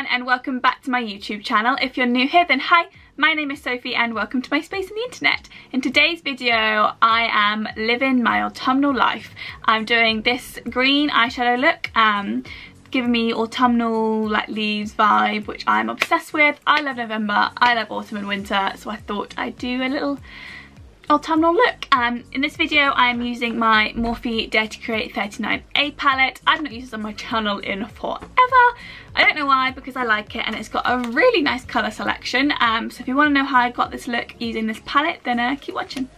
everyone and welcome back to my YouTube channel. If you're new here then hi, my name is Sophie and welcome to my space in the internet. In today's video I am living my autumnal life. I'm doing this green eyeshadow look, giving me autumnal like leaves vibe, which I'm obsessed with. I love November, I love autumn and winter, so I thought I'd do a little autumnal look. In this video I'm using my Morphe Dare to Create 39A palette. I've not used this on my channel in forever. I don't know why, because I like it and it's got a really nice colour selection. So if you want to know how I got this look using this palette, then keep watching.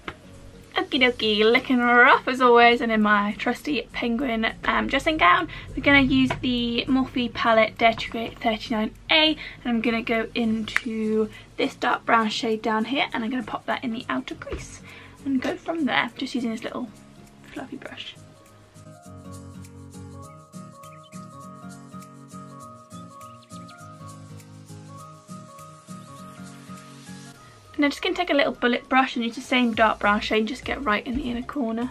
Okie dokie, looking rough as always and in my trusty penguin dressing gown. We're going to use the Morphe palette Dare to Create 39A and I'm going to go into this dark brown shade down here and I'm going to pop that in the outer crease and go from there, just using this little fluffy brush. And I'm just going to take a little bullet brush and use the same dark brown shade and just get right in the inner corner.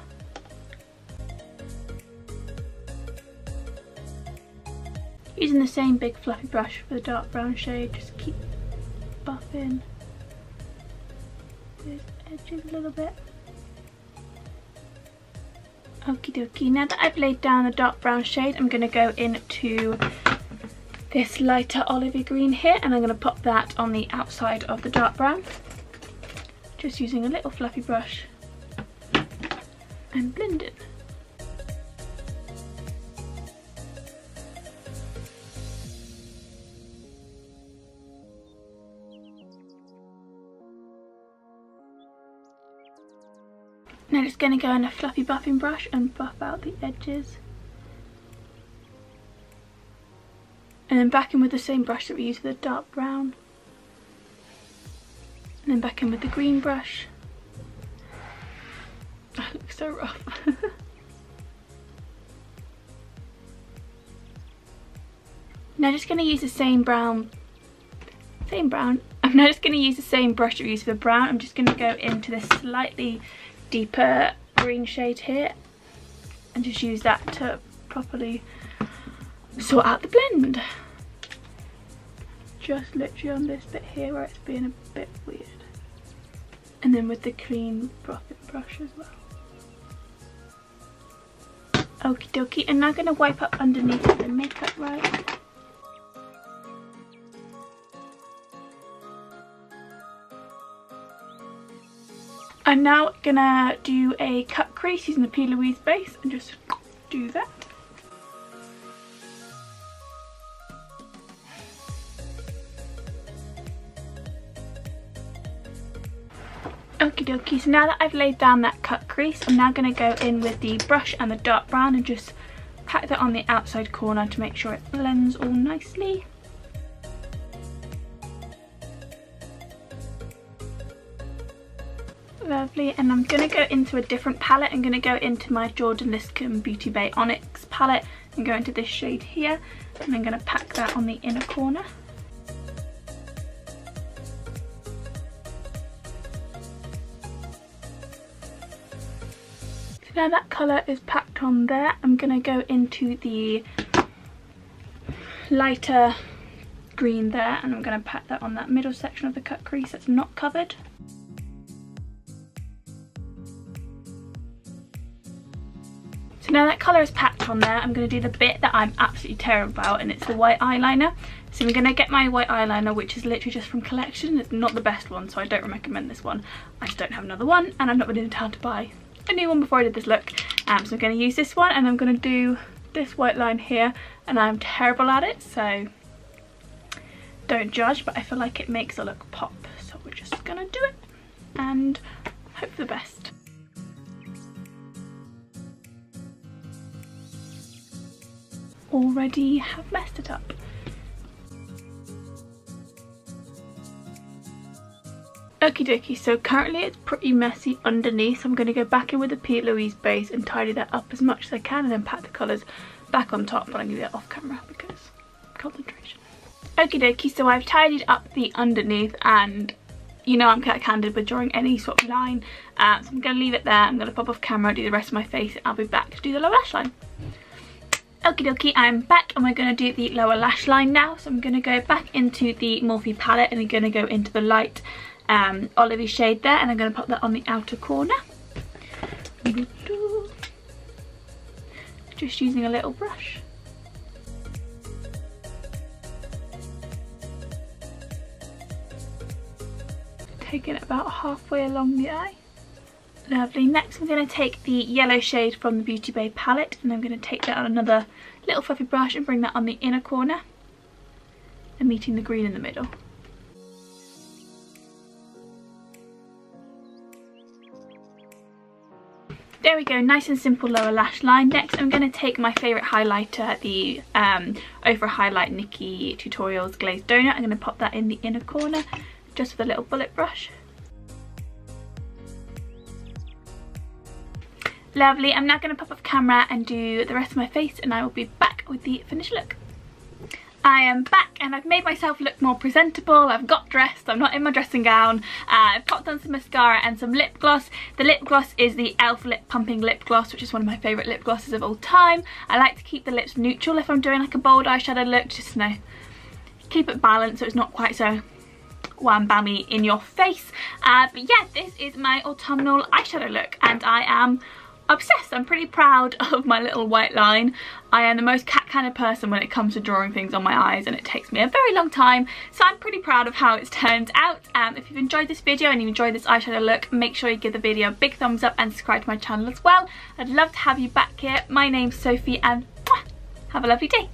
Using the same big fluffy brush for the dark brown shade, just keep buffing those edges a little bit. Okie dokie, now that I've laid down the dark brown shade, I'm going to go into this lighter olivey green here and I'm going to pop that on the outside of the dark brown. Just using a little fluffy brush and blend it. Now just going to go in a fluffy buffing brush and buff out the edges. And then back in with the same brush that we used for the dark brown. And then back in with the green brush. That looks so rough. Now just going to use the same brown. I'm now just going to use the same brush that we used for the brown. I'm just going to go into this slightly deeper green shade here and just use that to properly sort out the blend. Just literally on this bit here where it's being a bit weird. And then with the clean buffing brush as well. Okie dokie, and now I'm going to wipe up underneath the makeup right. I'm now going to do a cut crease using the P. Louise base and just do that. Okie dokie, so now that I've laid down that cut crease, I'm now going to go in with the brush and the dark brown and just pack that on the outside corner to make sure it blends all nicely. Lovely, and I'm going to go into a different palette. I'm going to go into my Jordan Beauty Bae Onyx palette and go into this shade here and I'm going to pack that on the inner corner. Now that colour is packed on there, I'm going to go into the lighter green there and I'm going to pack that on that middle section of the cut crease that's not covered. So now that colour is packed on there, I'm going to do the bit that I'm absolutely terrible about and it's the white eyeliner. So I'm going to get my white eyeliner, which is literally just from Collection. It's not the best one, so I don't recommend this one. I just don't have another one and I'm not really in town to buy a new one before I did this look. So I'm going to use this one and I'm going to do this white line here and I'm terrible at it, so don't judge, but I feel like it makes a look pop. So we're just going to do it and hope for the best. Already have messed it up. Okie dokie, so currently it's pretty messy underneath, so I'm going to go back in with the P. Louise base and tidy that up as much as I can and then pack the colours back on top, but I'm going to do that off camera because concentration. Okie dokie, so I've tidied up the underneath and you know I'm quite candid with drawing any sort of line, so I'm going to leave it there. I'm going to pop off camera, do the rest of my face and I'll be back to do the lower lash line. Okie dokie, I'm back and we're going to do the lower lash line now. So I'm going to go back into the Morphe palette and I'm going to go into the light olivey shade there, and I'm going to pop that on the outer corner. Just using a little brush. Taking it about halfway along the eye. Lovely. Next I'm going to take the yellow shade from the Beauty Bay palette and I'm going to take that on another little fluffy brush and bring that on the inner corner and meeting the green in the middle. There we go, nice and simple lower lash line. Next I'm going to take my favourite highlighter, the Over Highlight Nikki Tutorials Glazed Donut. I'm going to pop that in the inner corner just with a little bullet brush. Lovely, I'm now going to pop off camera and do the rest of my face and I will be back with the finished look. I am back and I've made myself look more presentable. I've got dressed, I'm not in my dressing gown. I've popped on some mascara and some lip gloss. The lip gloss is the e.l.f. Lip Pumping Lip Gloss, which is one of my favourite lip glosses of all time. I like to keep the lips neutral if I'm doing like a bold eyeshadow look, just to keep it balanced so it's not quite so wham bammy in your face. But yeah, this is my autumnal eyeshadow look and I am obsessed. I'm pretty proud of my little white line. I am the most cat kind of person when it comes to drawing things on my eyes and it takes me a very long time, so I'm pretty proud of how it's turned out. If you've enjoyed this video and you enjoyed this eyeshadow look, make sure you give the video a big thumbs up and subscribe to my channel as well. I'd love to have you back here. My name's Sophie and have a lovely day.